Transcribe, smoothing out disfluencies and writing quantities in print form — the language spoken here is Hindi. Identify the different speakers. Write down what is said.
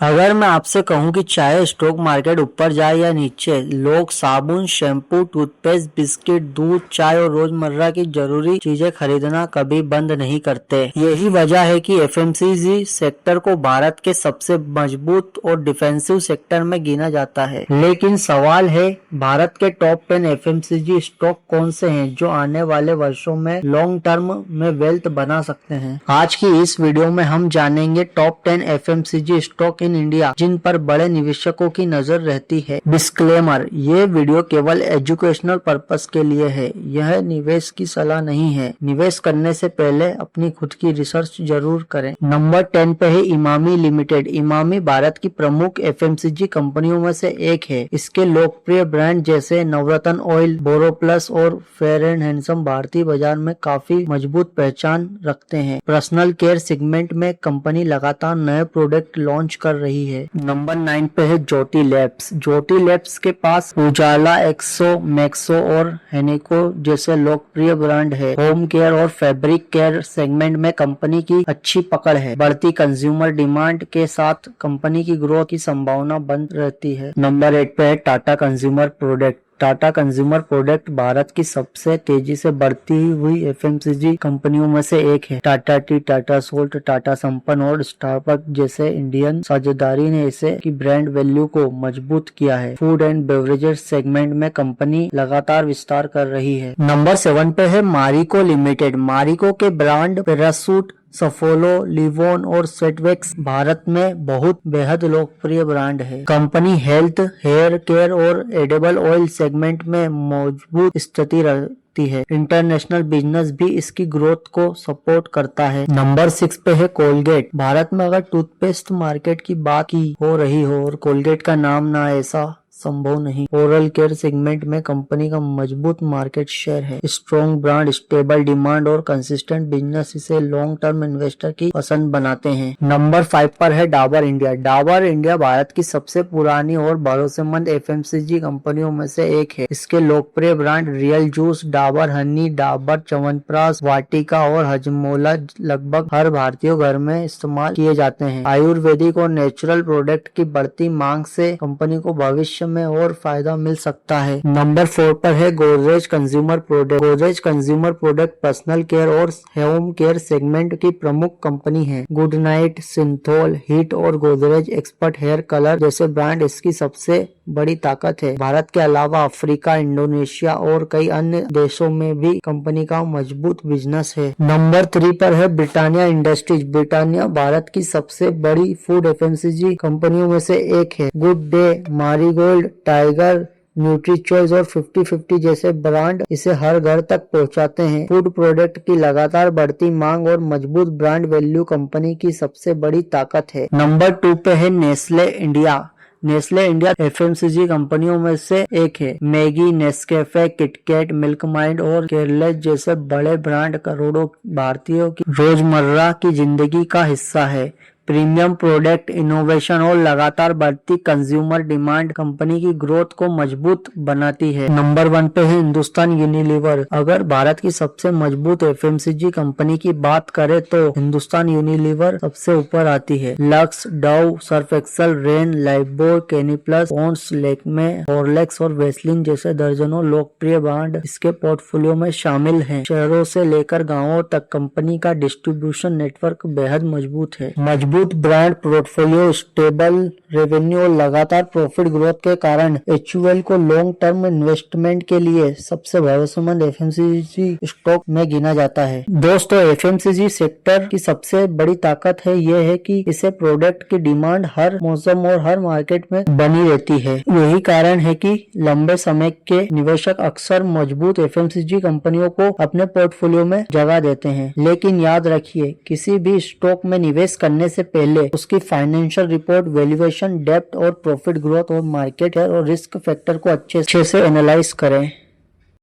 Speaker 1: अगर मैं आपसे कहूं कि चाहे स्टॉक मार्केट ऊपर जाए या नीचे, लोग साबुन, शैम्पू, टूथपेस्ट, बिस्किट, दूध, चाय और रोजमर्रा की जरूरी चीजें खरीदना कभी बंद नहीं करते। यही वजह है कि एफएमसीजी सेक्टर को भारत के सबसे मजबूत और डिफेंसिव सेक्टर में गिना जाता है। लेकिन सवाल है, भारत के टॉप 10 एफएमसीजी स्टॉक कौन से हैं जो आने वाले वर्षों में लॉन्ग टर्म में वेल्थ बना सकते हैं। आज की इस वीडियो में हम जानेंगे top 10 FMCG stock in India जिन पर बड़े निवेशकों की नजर रहती है। डिस्क्लेमर, ये वीडियो केवल एजुकेशनल पर्पस के लिए है, यह निवेश की सलाह नहीं है। निवेश करने से पहले अपनी खुद की रिसर्च जरूर करें। नंबर 10 पे है इमामी लिमिटेड। इमामी भारत की प्रमुख एफएमसीजी कंपनियों में से एक है। इसके लोकप्रिय ब्रांड जैसे नवरत्न ऑयल, बोरोप्लस और फेयर एंड हैंडसम भारतीय बाजार में काफी मजबूत पहचान रखते हैं। पर्सनल केयर सेगमेंट में कंपनी लगातार नए प्रोडक्ट लॉन्च कर रही है। नंबर 9 पे है ज्योति लैब्स। ज्योति लैब्स के पास उजाला, एक्सो, मैक्सो और हेनिको जैसे लोकप्रिय ब्रांड है। होम केयर और फैब्रिक केयर सेगमेंट में कंपनी की अच्छी पकड़ है। बढ़ती कंज्यूमर डिमांड के साथ कंपनी की ग्रोथ की संभावना बन रहती है। नंबर 8 पे है Tata consumer product. Tata consumer product Bharat की सबसे तेजी से बढ़ती हुई एफएमसीजी कंपनियों में से एक है। टाटा टी, टाटा सोल्ट, टाटा संपन्न और स्टारबक्स जैसे इंडियन साझेदारी ने इसे की ब्रांड वैल्यू को मजबूत किया है। फूड एंड बेवरेजेस सेगमेंट में कंपनी लगातार विस्तार कर रही है। नंबर 7 पे है मारिको लिमिटेड। मारिको के ब्रांड पैरासूट, सफोलो, लिवोन और सेटवेक्स भारत में बहुत बेहद लोकप्रिय ब्रांड है। कंपनी हेल्थ, हेयर केयर और एडिबल ऑयल सेगमेंट में मजबूत स्थिति रखती है। इंटरनेशनल बिजनेस भी इसकी ग्रोथ को सपोर्ट करता है। नंबर 6 पे है कोलगेट। भारत में अगर टूथपेस्ट मार्केट की बात की हो रही हो और कोलगेट का नाम ना, ऐसा संभव नहीं। ओरल केयर सेगमेंट में कंपनी का मजबूत मार्केट शेयर है। स्ट्रॉन्ग ब्रांड, स्टेबल डिमांड और कंसिस्टेंट बिजनेस इसे लॉन्ग टर्म इन्वेस्टर की पसंद बनाते हैं। नंबर 5 पर है डाबर इंडिया। डाबर इंडिया भारत की सबसे पुरानी और भरोसेमंद एफएमसीजी कंपनियों में से एक है। इसके लोकप्रिय brand real juice, Dabur honey, Dabur chyawanprash, Vatika और हजमोला लगभग हर भारतीय घर में इस्तेमाल किए जाते हैं। आयुर्वेदिक और नेचुरल प्रोडक्ट की बढ़ती मांग से कंपनी को भविष्य में और फायदा मिल सकता है। नंबर 4 पर है Godrej consumer product. Godrej consumer product personal care और होम केयर सेगमेंट की प्रमुख कंपनी है। गुड नाइट, सिंथोल, हिट और गोदरेज एक्सपर्ट हेयर कलर जैसे ब्रांड इसकी सबसे बड़ी ताकत है। भारत के अलावा अफ्रीका, इंडोनेशिया और कई अन्य देशों में भी कंपनी का मजबूत बिजनेस है। नंबर 3 पर है ब्रिटानिया इंडस्ट्रीज। ब्रिटानिया भारत की सबसे बड़ी फूड एफएमसीजी कंपनियों में से एक है। Good day, marigold, tiger, nutri choice और 50-50 जैसे ब्रांड इसे हर घर तक पहुंचाते हैं। फूड प्रोडक्ट की लगातार बढ़ती मांग और मजबूत ब्रांड वैल्यू कंपनी की सबसे बड़ी ताकत है। नंबर 2 पे है Nestle India. Nestle India FMCG कंपनियों में से एक है। Maggi, Nescafe, KitKat, milk mind और केरलेस जैसे बड़े ब्रांड करोड़ों भारतीयों की रोजमर्रा की जिंदगी का हिस्सा है। प्रीमियम प्रोडक्ट, इनोवेशन और लगातार बढ़ती कंज्यूमर डिमांड कंपनी की ग्रोथ को मजबूत बनाती है। नंबर 1 पे है हिंदुस्तान यूनिलीवर। अगर भारत की सबसे मजबूत एफएमसीजी कंपनी की बात करें तो हिंदुस्तान यूनिलीवर सबसे ऊपर आती है। Lux, Dove, Surf Excel, Rin, Lifebuoy, Clinic Pond's, Lakme, Horlicks और वेस्लिन जैसे दर्जनों लोकप्रिय ब्रांड इसके पोर्टफोलियो में शामिल हैं। शहरों से लेकर गाँवों तक कंपनी का डिस्ट्रीब्यूशन नेटवर्क बेहद मजबूत है। मजबूत ब्रांड पोर्टफोलियो, स्टेबल रेवेन्यू और लगातार प्रॉफिट ग्रोथ के कारण एचयूएल को लॉन्ग टर्म इन्वेस्टमेंट के लिए सबसे भरोसेमंद एफएमसीजी स्टॉक में गिना जाता है। दोस्तों, एफएमसीजी सेक्टर की सबसे बड़ी ताकत है यह है कि इसे प्रोडक्ट की डिमांड हर मौसम और हर मार्केट में बनी रहती है। यही कारण है कि लंबे समय के निवेशक अक्सर मजबूत एफएमसीजी कंपनियों को अपने पोर्टफोलियो में जगह देते हैं। लेकिन याद रखिए, किसी भी स्टॉक में निवेश करने से पहले उसकी फाइनेंशियल रिपोर्ट, वैल्यूएशन, डेप्थ और प्रॉफिट ग्रोथ और मार्केट और रिस्क फैक्टर को अच्छे से एनालाइज करें।